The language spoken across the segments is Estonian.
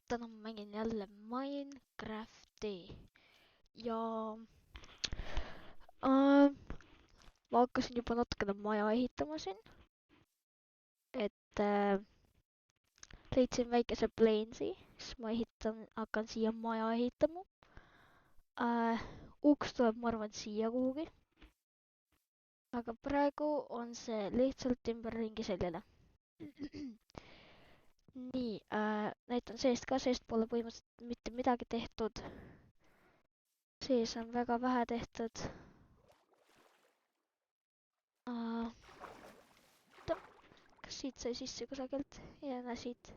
täna ma mängin jälle Minecrafti ja ma hakkasin juba natukene maja ehitama siin, et leidsin väikese plainsi, siis ma hakkan siia maja ehitama. Uks tuleb, ma arvan, siia kuhugi. Aga praegu on see lihtsalt ümberringi selline. Nii, näitan seest ka, seest pole põhimõtteliselt mitte midagi tehtud. Sees on väga vähe tehtud. Kas siit sai sisse kusagilt? Ja näe siit.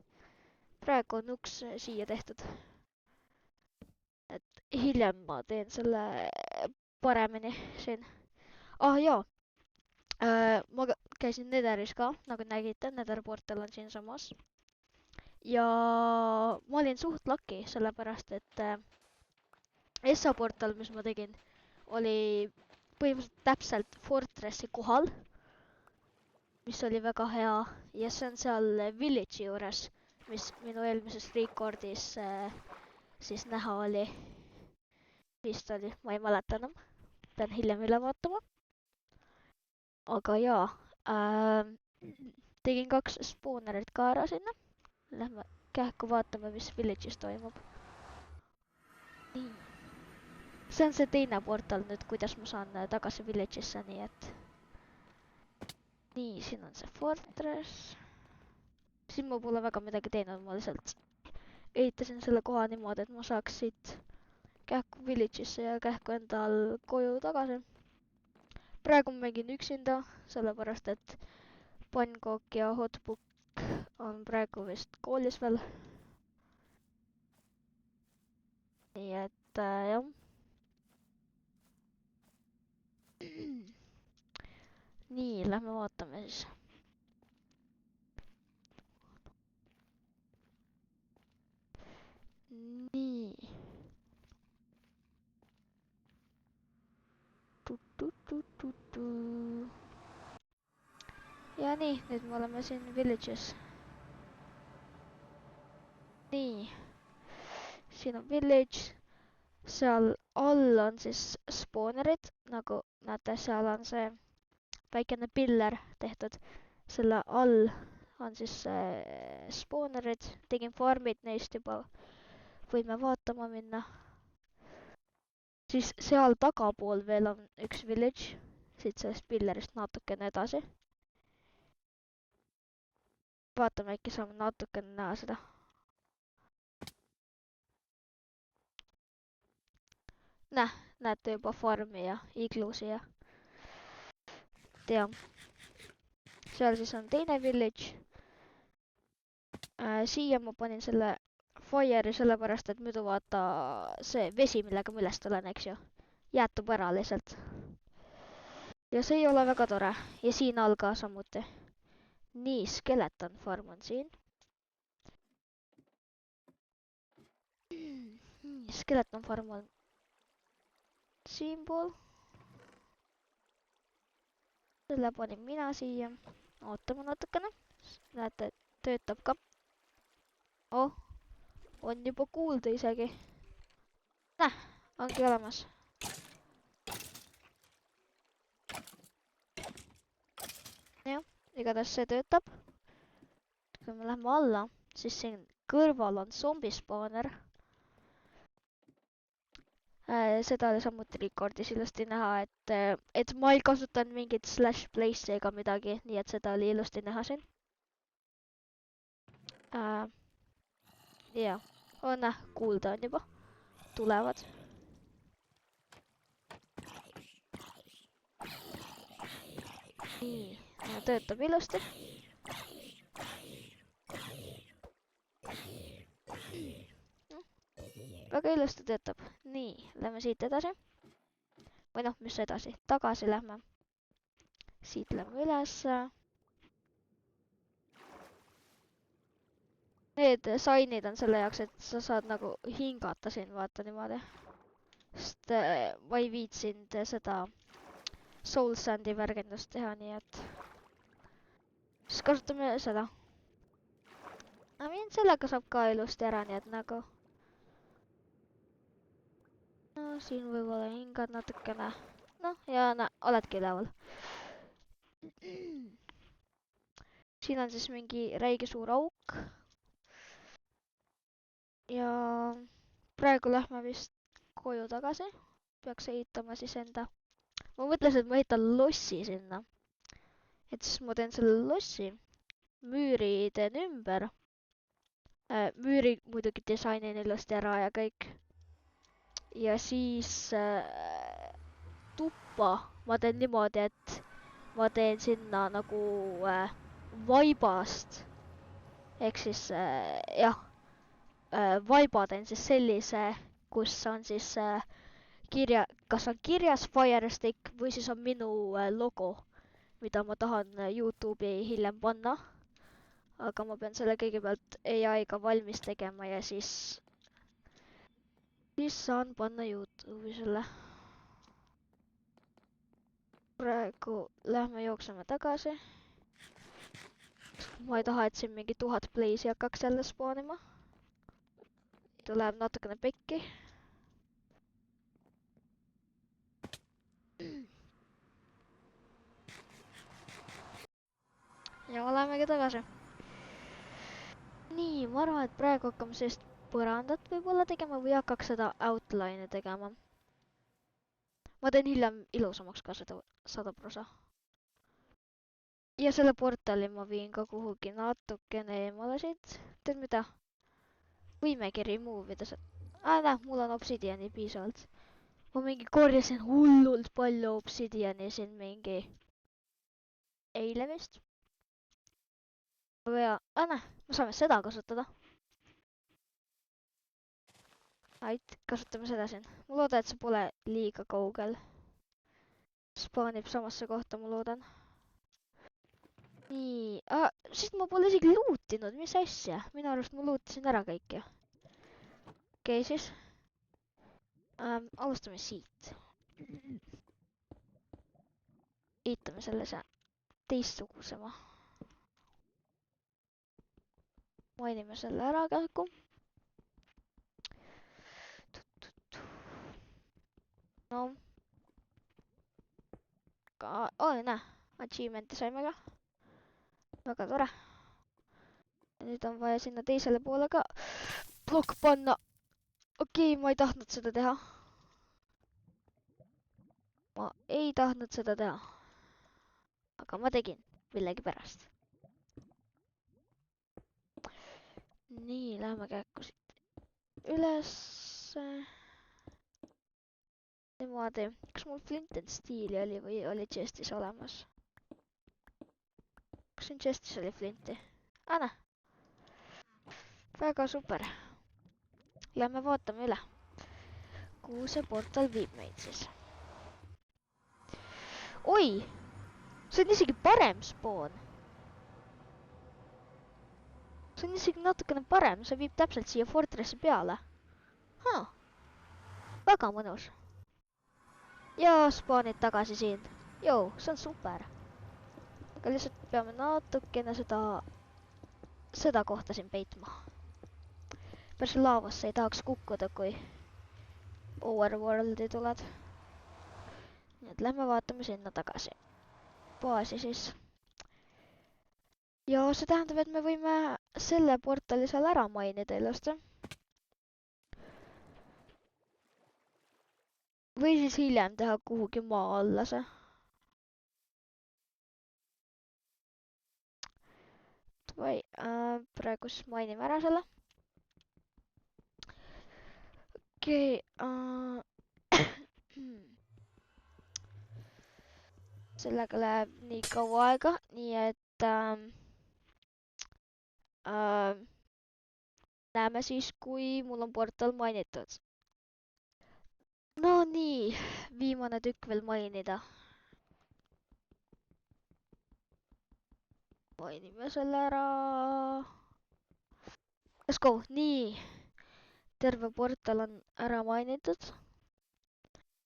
Praegu on uks siia tehtud. Et hiljem ma teen selle paremini siin. Jaa. Ma käisin Netheris ka, nagu nägite, Nether portal on siinsamas. Ja ma olin suht lucky, sellepärast et Essa portal, mis ma tegin, oli põhimõtteliselt täpselt Fortressi kohal, mis oli väga hea. Ja see on seal Village'i juures, mis minu eelmises recordis siis näha oli. Vist oli, ma ei mäleta enam. Pean hiljem üle vaatama. Aga jaa, tegin 2 spawnerit ka ära sinna. Lähme kähku vaatame, mis Village'is toimub. Nii. See on see teine portal nüüd, kuidas ma saan tagasi Village'isse, nii et... Nii, siin on see Fortress. Siin ma pole väga midagi teinud, ma lihtsalt ehitasin selle koha niimoodi, et ma saaks siit kähku Village'isse ja kähku endal koju tagasi. Praegu ma mängin üksinda, sellepärast et Pankok ja Hotbook on praegu vist koolis veel. Nii et jah. Nii, lähme vaatame siis. Nii. Ja nii, nüüd me oleme siin Village'is. Nii. Siin on Village. Seal all on siis spawnerid, nagu näete, seal on see väikene piller tehtud. Selle all on siis spawnerid, tegin farmid neist juba, võime vaatama minna. Siis seal tagapool veel on üks village, siit sellest pillerist natukene edasi. Vaatame, äkki saame natukene näha seda. Näete juba farmi ja iglusi ja tean. Seal siis on teine village. Siia ma panin selle fire'i sellepärast, et muidu vaata see vesi, millega ma üles tulen, eks ju, jäätub ära lihtsalt. Ja see ei ole väga tore. Ja siin all ka samuti. Nii, skeleton farm on siin. Skeleton farm on siinpool. Selle panin mina siia. Ootame natukene. Näete, töötab ka. On juba kuulda isegi. Ongi olemas. Jah, igatahes see töötab. Kui me läheme alla, siis siin kõrval on zombispawner. Seda oli samuti recordis ilusti näha, et ma ei kasutanud mingit /place ega midagi, nii et seda oli ilusti näha siin. Jah, kuulda on juba. Tulevad. Nii, töötab ilusti. Väga ilusti töötab. Nii, lähme siit edasi. Või noh, mis edasi? Tagasi lähme. Siit lähme üles. Need signid on selle jaoks, et sa saad nagu hingata siin, vaata niimoodi. Sest ma ei viitsinud seda soul sandi värgendust teha, nii et siis kasutame seda. sellega saab ka ilusti ära, nii et nagu... No siin võib-olla hingad natukene. Noh, ja oledki üleval. Siin on siis mingi räige suur auk. Ja praegu lähme vist koju tagasi. Peaks ehitama siis enda... Ma mõtlesin, et ma ehitan lossi sinna. Et siis ma teen selle lossi. Müüri teen ümber. Müüri muidugi disainin ilusti ära ja kõik. Ja siis tuppa ma teen niimoodi, et ma teen sinna nagu vaibast. Ehk siis jah, vaiba teen siis sellise, kus on siis kas on kirjas Fire Stick või siis on minu logo, mida ma tahan YouTube'i hiljem panna. Aga ma pean selle kõigepealt AI-ga valmis tegema ja siis saan panna YouTube'i selle. Praegu lähme jookseme tagasi. Ma ei taha, et siin mingi 1000 playsi hakkaks jälle spaanima. Ta läheb natukene pekki. Ja olemegi tagasi. Nii, ma arvan, et praegu hakkame sellist põrandat võib-olla tegema või hakkaks seda outline'i tegema. Ma teen hiljem ilusamaks ka seda 100%. Ja selle portali ma viin ka kuhugi natukene eemale siit. Tead mida? Võimegi remove ida seda. Näe, mul on obsidiani piisavalt. Ma mingi korjasin hullult palju obsidiani siin mingi eile vist. Ja, näe, me saame seda kasutada. Ait, kasutame seda siin. Ma loodan, et see pole liiga kaugel. Spaanib samasse kohta, ma loodan. Nii, sest ma pole isegi luutinud, mis asja? Minu arust ma luutisin ära kõik ju. Okei siis. Alustame siit. Ehitame sellise teistsugusema. Mainime selle ära kähku. No. Näe, achievement'i saime ka. Väga tore. Ja nüüd on vaja sinna teisele poole ka blokk panna. Okei, ma ei tahtnud seda teha. Ma ei tahtnud seda teha. Aga ma tegin millegipärast. Nii, lähme kähku siit ülesse. Niimoodi. Kas mul flint and steel'i oli või oli chest'is olemas? Kas siin chest'is oli flinti? Näe. Väga super. Lähme vaatame üle. Kuhu see portal viib meid siis? Oi! See on isegi parem spoon. See on isegi natukene parem. See viib täpselt siia fortressi peale. Väga mõnus. Ja spaanid tagasi siin. Joo, see on super. Aga lihtsalt peame natukene seda kohta siin peitma. Päris laavasse ei tahaks kukkuda, kui Overworldi tuled. Nii et lähme vaatame sinna tagasi. Baasi siis. Ja see tähendab, et me võime selle portali seal ära mainida ilusti. Või siis hiljem teha kuhugi maa alla see. Või praegu siis mainime ära selle. Okei. Sellega läheb nii kaua aega, nii et näeme siis, kui mul on portal mainitud. No nii, viimane tükk veel mainida. Mainime selle ära. Let's go, nii. Terve portal on ära mainitud.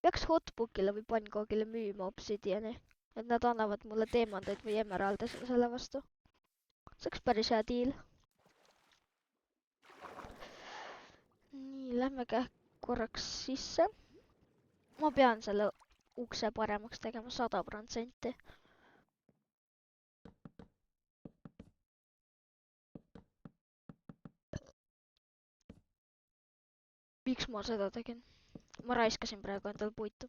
Peaks hotbookile või Pangoogile müüma obsidiani. Et nad annavad mulle teemandeid või emeralde selle vastu. See oleks päris hea deal. lähme korraks sisse. Ma pean selle ukse paremaks tegema 100%. Miks ma seda tegin? Ma raiskasin praegu endal puitu.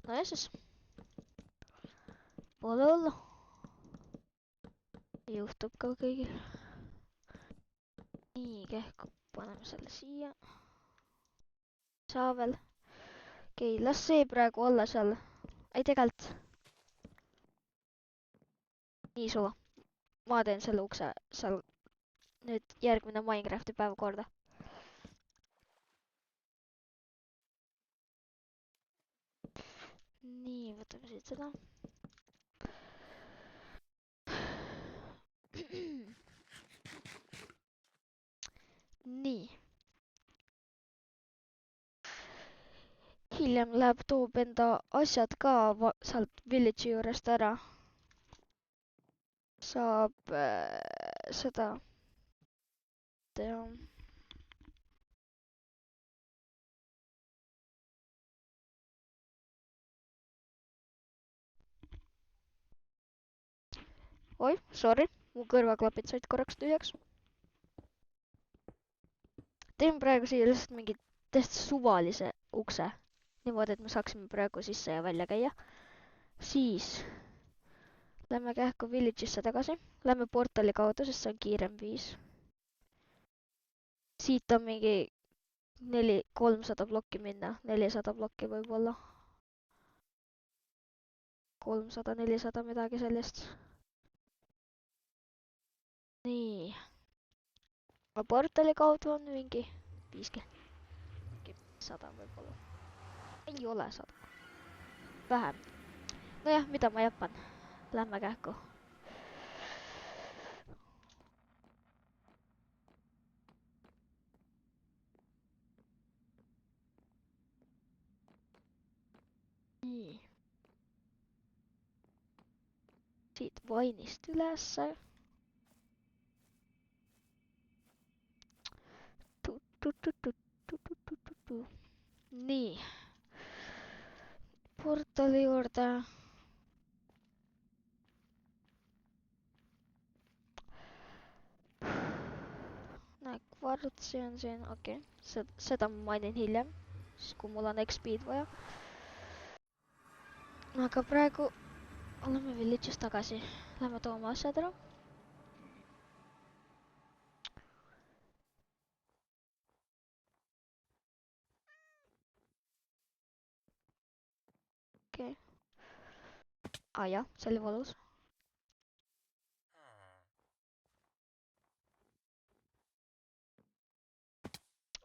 No ja siis. Pole hullu. Juhtub ka kõigil. Nii, kähku paneme selle siia. Saa veel. Okei, las see praegu olla seal. Ei, tegelt. Nii suva. Ma teen selle ukse seal nüüd järgmine Minecrafti päev korda. Nii, võtame siit seda. Nii. Hiljem läheb toob enda asjad ka sealt village'i juurest ära. Saab seda teha. Oi, sorry, mu kõrvaklapid said korraks tühjaks. Teen praegu siia lihtsalt mingi täiesti suvalise ukse. Niimoodi, et me saaksime praegu sisse ja välja käia. Siis lähme kähku village'isse tagasi. Lähme portali kaudu, sest see on kiirem viis. Siit on mingi 300 blokki minna, 400 blokki võib-olla. 300, 400, midagi sellist. Nii. Portali kaudu on mingi 50. 100 võib-olla. Ei ole 100. Vähem. Nojah, mida ma jäpan. Lähme kähku. Nii. Siit vainist ülesse. Nii. Portali juurde. Näe, kvartsi on siin, okei. Seda ma mainin hiljem, siis kui mul on XP-d vaja. Aga praegu oleme village'is tagasi. Lähme toome asjad ära. Okei. Jah, see oli valus.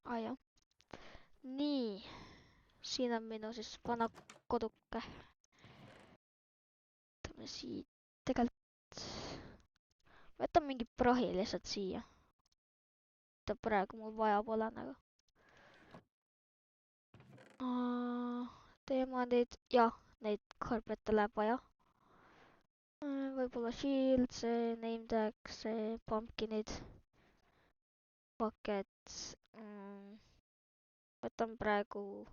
Jah. Nii. Siin on minu siis vana koduke. Võtame siit. Tegelikult võtan mingi prahi lihtsalt siia. Ta praegu mul vaja pole nagu. Teema neid, jah, neid karbette läheb vaja. Võib-olla shield, see name tag, see pumpkinid. Bucket. Võtan praegu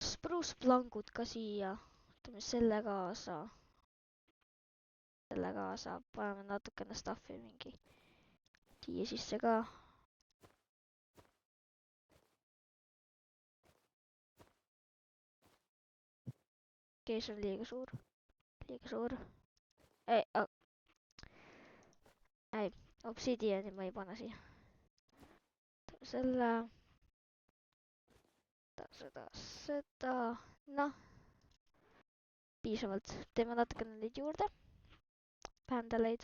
spruce plangud ka siia. Võtame selle kaasa. Selle kaasa. Paneme natukene stuffi mingi siia sisse ka. Okei, see on liiga suur. Liiga suur. Ei, obsidiani ma ei pane siia. Selle. Seda. Noh. Piisavalt. Teeme natukene neid juurde. Pändaleid.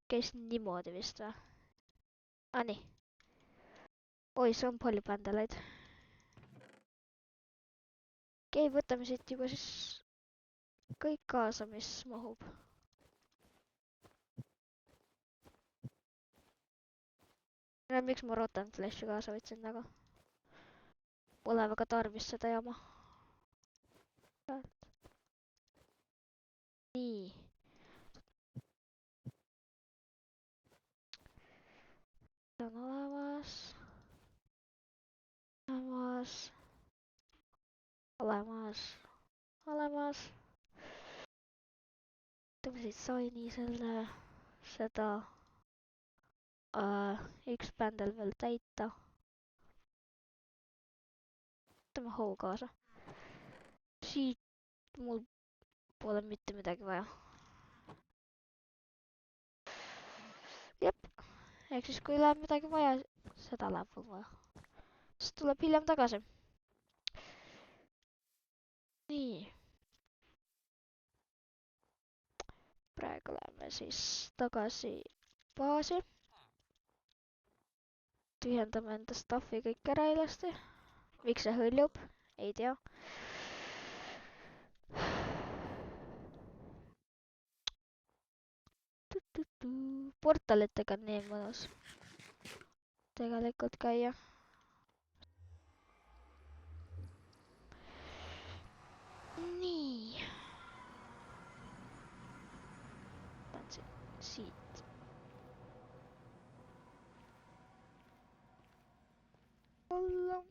Käis niimoodi vist või? Nii. Oi, see on palju pändaleid. Okei, võtame siit juba siis kõik kaasa, mis mahub. Miks ma rotten flash'i kaasa võtsin nagu? Pole väga tarvis seda jama. Nii. see on olemas. Olemas. Olemas. Olemas. Teeme siit saini selle, seda üks bändel veel täita. Teeme hoo kaasa. Siit mul pole mitte midagi vaja. Jep, ehk siis kui läheb midagi vaja, seda läheb veel vaja. Siis tuleb hiljem tagasi. Nii. Praegu läheme siis tagasi baasi. Tühjendame enda stuffi kõik ära ilusti. Miks see hõljub? Ei tea. Portalitega on nii mõnus tegelikult käia. Nii. Võtan siit. Olla.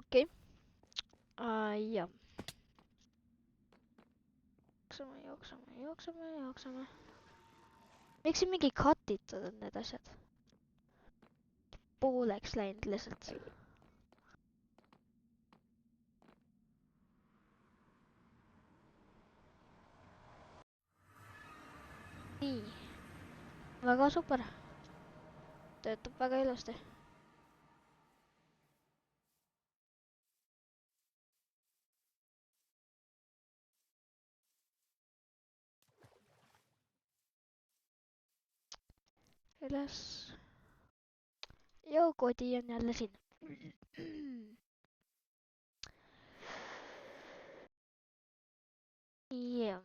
Okei. Jah. Jookseme. Miks siin mingi cutitud on need asjad? Pooleks läinud lihtsalt. Nii. Väga super. Töötab väga ilusti. Üles. Joo, koti on jälle siin. Jah.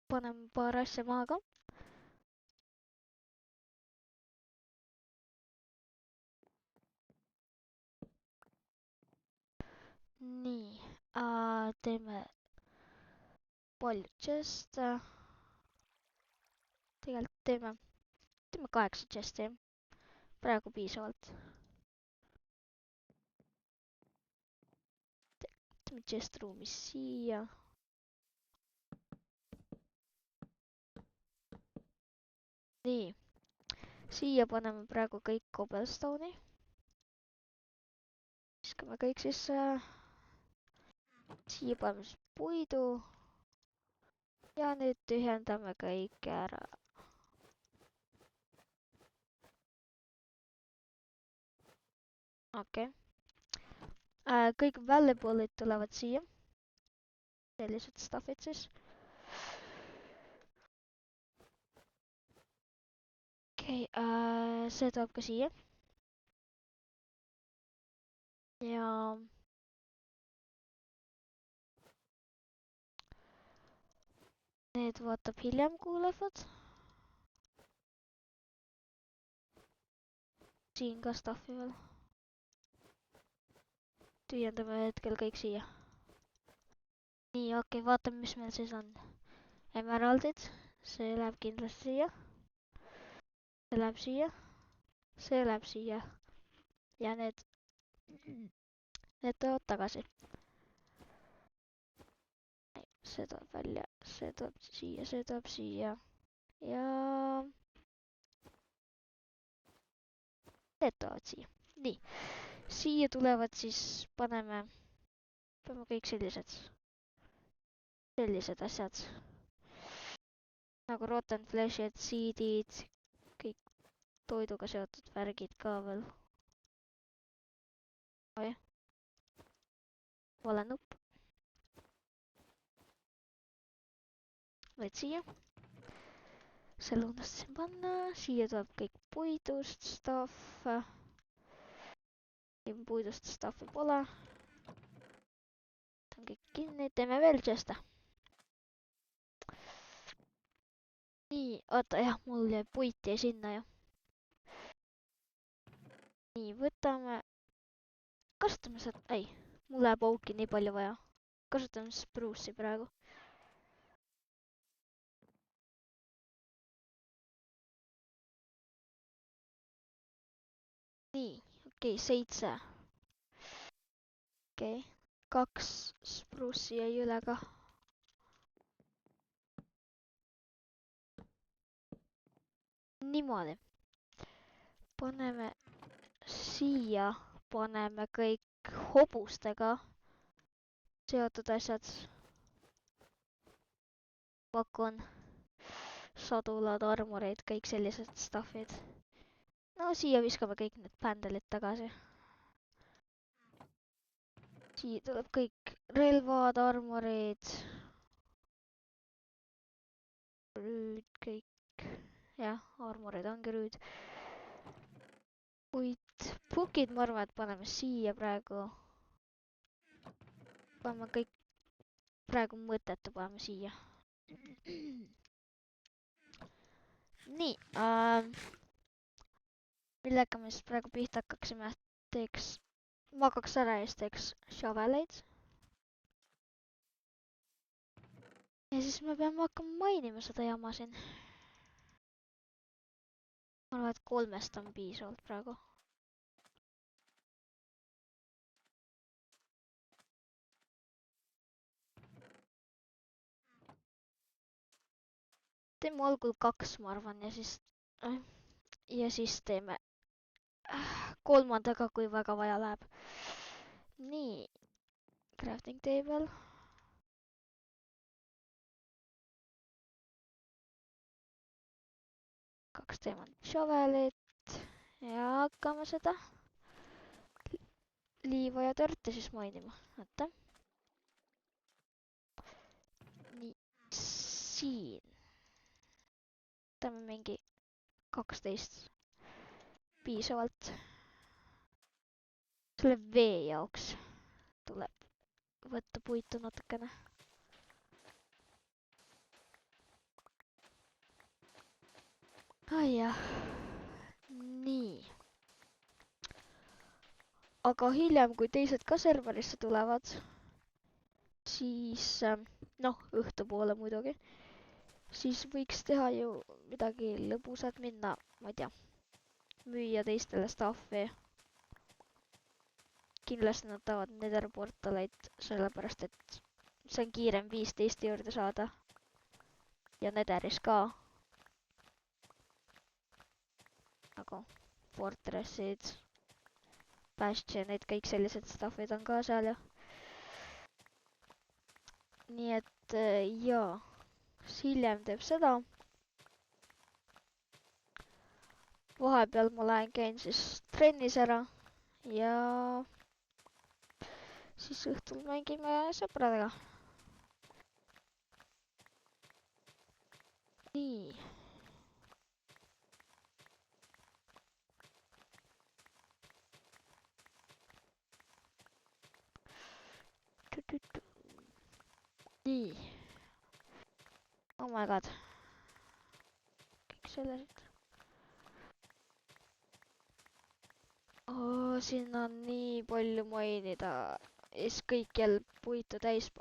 Paneme paar asja maha ka. Nii. Teeme palju chest'e. Tegelikult teeme 8 chest'i. Praegu piisavalt. Teeme chest ruumi siia. Nii. Siia paneme praegu kõik cobblestone'i. Viskame kõik sisse. Siia paneme siis puidu. Ja nüüd tühjendame kõik ära. Okei. Kõik valuable'id tulevad siia. Sellised stuff'id siis. Okei, see tuleb ka siia. Ja need vaatab hiljem, kuhu lähevad. Siin ka stuffi veel. Tühjendame hetkel kõik siia. Nii, okei, vaatame, mis meil siis on. Emeraldid, see läheb kindlasti siia. See läheb siia. See läheb siia. Ja need tulevad tagasi. See tuleb välja, see tuleb siia, see tuleb siia. Ja need tulevad siia. Nii, siia tulevad siis, paneme kõik sellised asjad. Nagu rotten flesh'id, seed'id, kõik toiduga seotud värgid ka veel. Oi. Vale nupp. Võid siia. Selle unustasin panna. Siia tuleb kõik puidust stuff. Siin puidust stuffi pole. On kõik kinni. Teeme veel chest'e. Nii, oota jah, mul jäi puit jäi sinna ju. Nii, võtame. Kasutame seda. Ei, mul läheb auki nii palju vaja. Kasutame spruce'i praegu. Nii, okei, 7. Okei, 2 spruussi jäi üle ka. Niimoodi. Paneme siia, paneme kõik hobustega seotud asjad. Pakun sadulad, armoreid, kõik sellised stuffid. No siia viskame kõik need bändelid tagasi. Siia tuleb kõik relvad, armoreid. Rüüd, kõik. Jah, armoreid ongi rüüd. Kuid pukid ma arvan, et paneme siia praegu. Paneme kõik praegu mõttetu, paneme siia. Nii, millega me siis praegu pihta hakkaksime? Teeks, magaks ära ja siis teeks shoveleid. Ja siis me peame hakkama mainima seda jama siin. Ma arvan, et 3 on piisavalt praegu. Teeme algul 2, ma arvan, ja siis teeme 3, kui väga vaja läheb. Nii, crafting table. Kaks teeme shovelit ja hakkame seda liiva ja törte siis mainima. Oota. Nii, siin. Võtame mingi 12 piisavalt. Selle vee jaoks tuleb võtta puitu natukene. Ai jah. Nii. Aga hiljem, kui teised ka serverisse tulevad, siis noh, õhtupoole muidugi, siis võiks teha ju midagi lõbusat, minna, ma ei tea, müüa teistele staffi. Kindlasti nad tahavad nether portaleid, sellepärast et see on kiirem 15 juurde saada. Ja netheris ka. Nagu fortressid, bastionid, kõik sellised stuffid on ka seal ju. Nii et jaa, hiljem teeb seda. Vahepeal ma lähen käin siis trennis ära ja siis õhtul mängime sõpradega. Nii. Nii. Oh my god. Kõik sellised. Oh, siin on nii palju mainida. Ja siis kõik jälle puitu täis.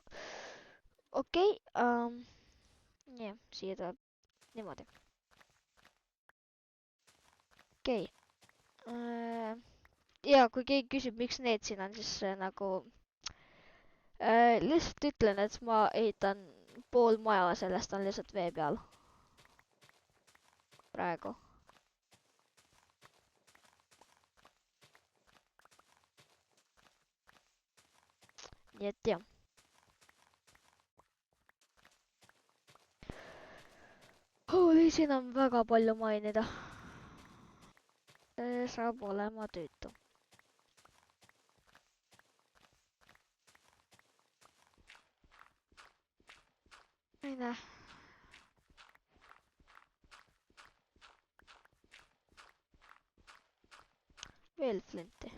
Okei, jah, siia tuleb niimoodi. Okei. Ja kui keegi küsib, miks need siin on, siis nagu lihtsalt ütlen, et ma ehitan pool maja, sellest on lihtsalt vee peal. Praegu. Nii et jah. Holy, siin on väga palju mainida. See saab olema tüütu. Ei näe. Veel flinti.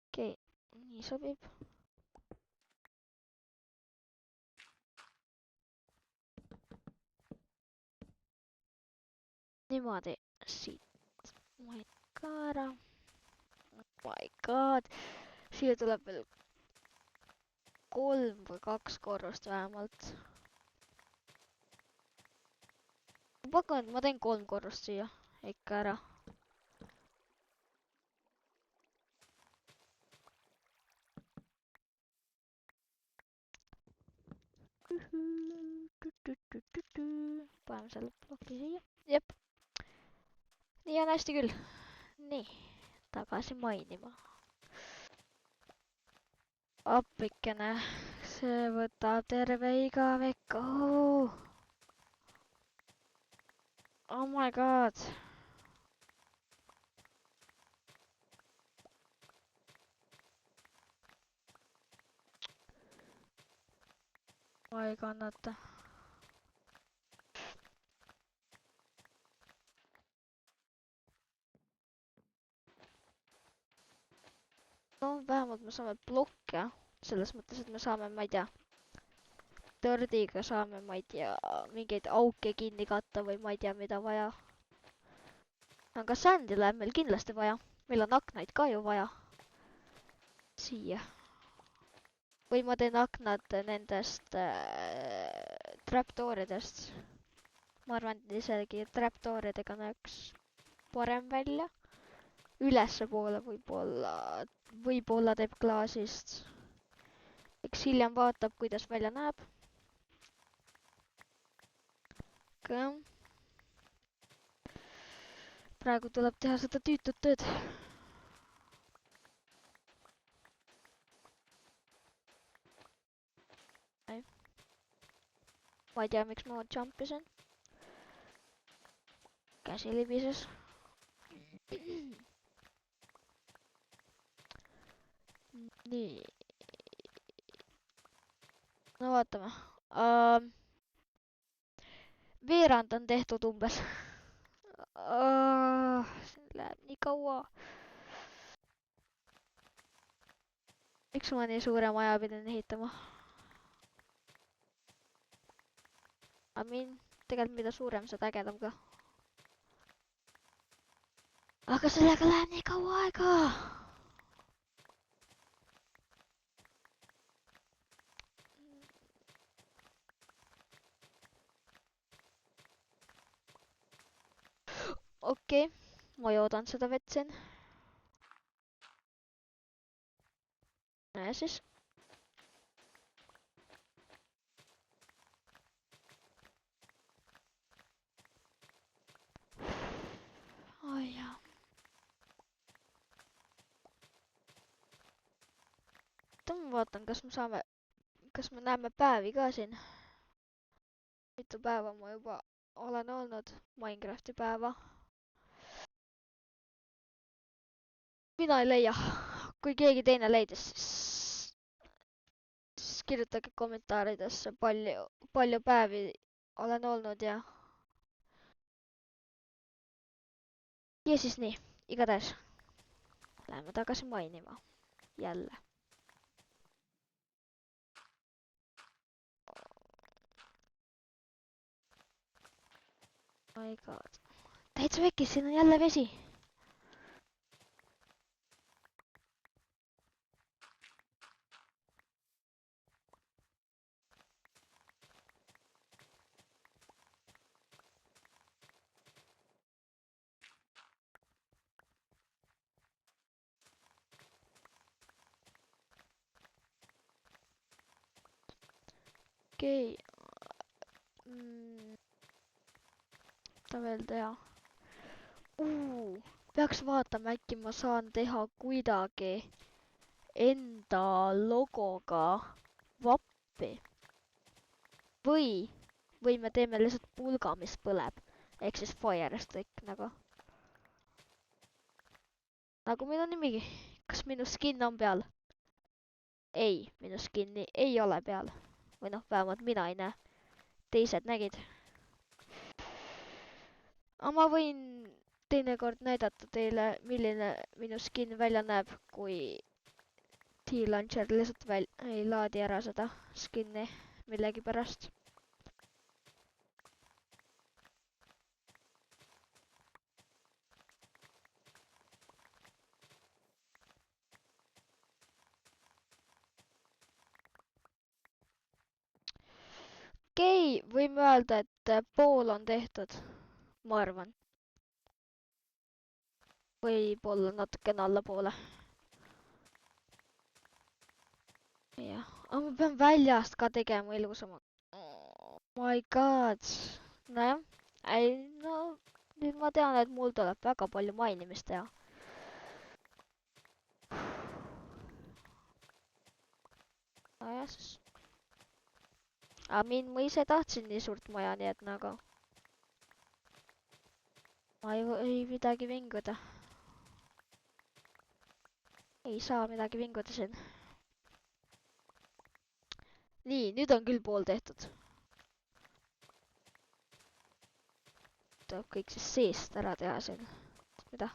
Okei, nii sobib. Niimoodi siit main ka ära. Oh my god. Siia tuleb veel 3 või 2 korrust vähemalt. Ma pakun, et ma teen 3 korrust siia ikka ära. Paneme selle ploki siia. Jep. Nii on hästi küll. Nii. Tagasi mainima. Appikene. See võtab terve igavik. Oh my god. Ma ei kannata. No vähemalt me saame blokke. Selles mõttes, et me saame, ma ei tea. Tördiga saame, ma ei tea, mingeid auke kinni katta või ma ei tea, mida vaja. Aga sändi läheb meil kindlasti vaja. Meil on aknaid ka ju vaja. Siia. Või ma teen aknad nendest trapdooridest. Ma arvan, et isegi trapdooridega näeks parem välja. Ülesse poole võib-olla teeb klaasist. Eks hiljem vaatab, kuidas välja näeb. Praegu tuleb teha seda tüütut tööd. Ma ei tea, miks ma jumpisin. Käsi libises. Nii. No vaatame. Veerand on tehtud umbes. See läheb nii kaua. Miks ma nii suure maja pidin ehitama? Tegelikult mida suurem, seda ägedam ka. Aga sellega läheb nii kaua aega. Okei, ma joodan seda vett siin. Näe siis. Oi jaa. Ma vaatan, kas me näeme päevi ka siin. Mitu päeva ma juba olen olnud Minecrafti päeva. Mina ei leia. Kui keegi teine leidis, siis kirjutage kommentaaridesse palju päevi olen olnud ja siis nii, igatahes läheme tagasi mainima. Jälle. My god. Täitsa vekkis, siin on jälle vesi. Okei. Mida veel teha? Peaks vaatama, äkki ma saan teha kuidagi enda logoga vappi. Või me teeme lihtsalt pulga, mis põleb. Ehk siis fire stick nagu. Nagu minu nimigi. Kas minu skin on peal? Ei, minu skin'i ei ole peal. Või noh, vähemalt mina ei näe. Teised nägid. Aga ma võin teinekord näidata teile, milline minu skin välja näeb, kui T-Launcher lihtsalt ei laadi ära seda skin'i millegipärast. Okei, võime öelda, et pool on tehtud, ma arvan. Võib-olla natukene allapoole. Jah, aga ma pean väljast ka tegema ilusamalt. Oh my god. Nojah, no nüüd ma tean, et mul tuleb väga palju mainimist teha. Nojah siis. Aga ma ise tahtsin nii suurt maja, nii et nagu... Ma ei midagi vinguda. Ei saa midagi vinguda siin. Nii, nüüd on küll pool tehtud. Tuleb kõik siis seest ära teha siin. Mida?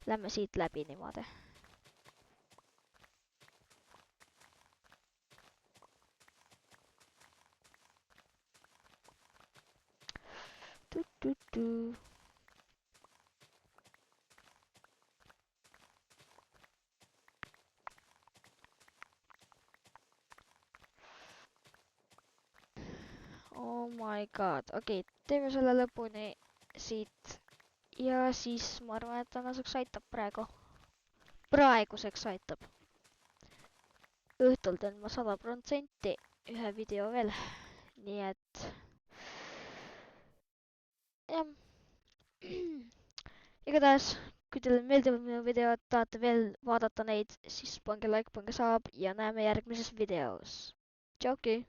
Lähme siit läbi niimoodi. Oh my god, okei, teeme selle lõpuni siit ja siis ma arvan, et tänaseks aitab praegu. Praeguseks aitab. Õhtul teen ma 100% ühe video veel, nii et jah. Igatahes, kui teile meeldivad minu videod, tahate veel vaadata neid, siis pange like, pange saab ja näeme järgmises videos. Tšauki!